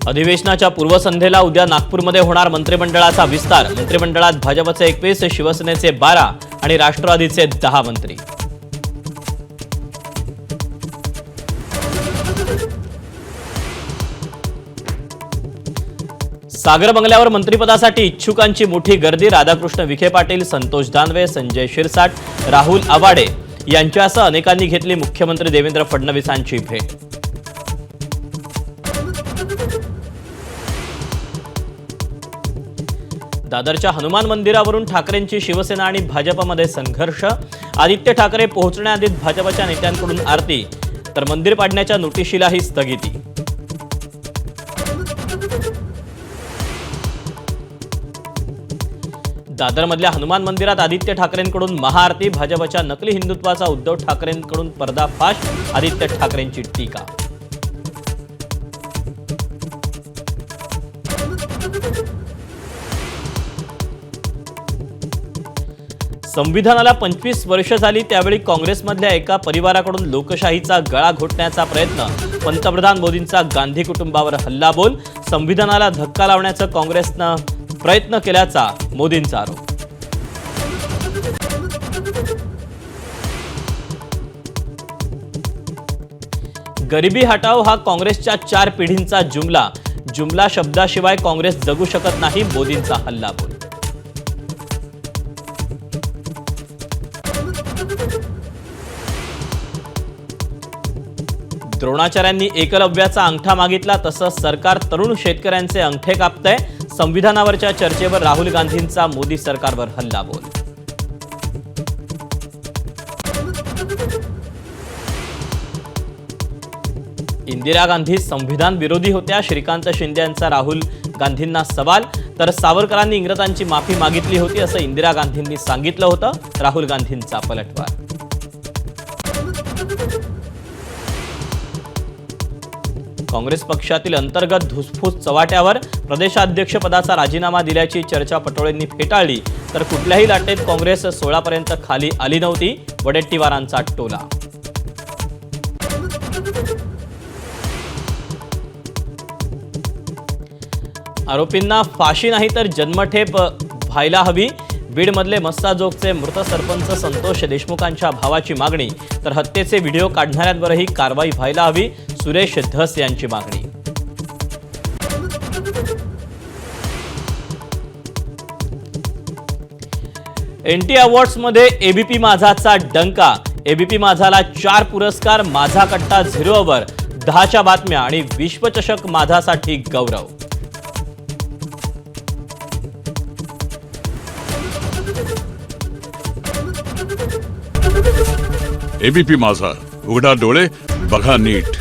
अधिवेशनाच्या पूर्वसंध्येला उद्या नागपूरमध्ये होणार मंत्रिमंडळाचा विस्तार। मंत्रिमंडळात भाजपचे 21, शिवसेनेचे 12 आणि राष्ट्रवादीचे 10 मंत्री। सागर बंगल्यावर मंत्रिपदासाठी इच्छुकांची मोठी गर्दी। राधाकृष्ण विखे पाटील, संतोष दानवे, संजय शिरसाट, राहुल आवाडे यांच्यासह अनेकांनी घेतली मुख्यमंत्री देवेंद्र फडणवीसांची भेट। दादरच्या हनुमान मंदिरावरून ठाकरेंची शिवसेना आणि भाजपमध्ये संघर्ष। आदित्य ठाकरे पोहोचण्याआधीच भाजपच्या नेत्यांकडून आरती, तर मंदिर पाडण्याच्या नोटिशीलाही स्थगिती। दादरमधल्या हनुमान मंदिरात आदित्य ठाकरेंकडून महाआरती। भाजपच्या नकली हिंदुत्वाचा उद्धव ठाकरेंकडून पर्दाफाश, आदित्य ठाकरेंची टीका। संविधानाला 25 वर्ष झाली, त्यावेळी काँग्रेसमधल्या एका परिवाराकडून लोकशाहीचा गळा घोटण्याचा प्रयत्न। पंतप्रधान मोदींचा गांधी कुटुंबावर हल्लाबोल। संविधानाला धक्का लावण्याचा काँग्रेसनं प्रयत्न केल्याचा मोदींचा आरोप। गरिबी हटाओ हा काँग्रेसच्या 4 पिढींचा जुमला। जुमला शब्दाशिवाय काँग्रेस जगू शकत नाही, मोदींचा हल्लाबोल। द्रोणाचार्यांनी एकलव्याचा अंगठा मागितला, तसंच सरकार तरुण शेतकऱ्यांचे अंगठे कापतंय। संविधानावरच्या चर्चेवर राहुल गांधींचा मोदी सरकारवर हल्लाबोल। इंदिरा गांधी संविधान विरोधी होत्या, श्रीकांत शिंदे यांचा राहुल गांधींना सवाल। तर सावरकरांनी इंग्रजांची माफी मागितली होती असं इंदिरा गांधींनी सांगितलं होतं, राहुल गांधींचा पलटवार। काँग्रेस पक्षातील अंतर्गत धुसफूस चव्हाट्यावर। प्रदेशाध्यक्षपदाचा राजीनामा दिल्याची चर्चा पटोलेंनी फेटाळली, तर कुठल्याही लाटेत काँग्रेस 16 पर्यंत खाली आली नव्हती, वडेट्टीवारांचा टोला। आरोपींना फाशी नाही तर जन्मठेप व्हायला हवी। बीडमधले मस्साजोगचे मृत सरपंच संतोष देशमुखांच्या भावाची मागणी, तर हत्येचे व्हिडिओ काढणाऱ्यांवरही कारवाई व्हायला हवी, सुरेश धस यांची मागणी। एनटी अवॉर्ड्समध्ये एबीपी माझाचा डंका। एबीपी माझाला 4 पुरस्कार, माझा कट्टा 0 ओव्हर, 10च्या बातम्या आणि विश्वचषक माझासाठी गौरव। एबीपी माझा, उघडा डोळे बघा नीट।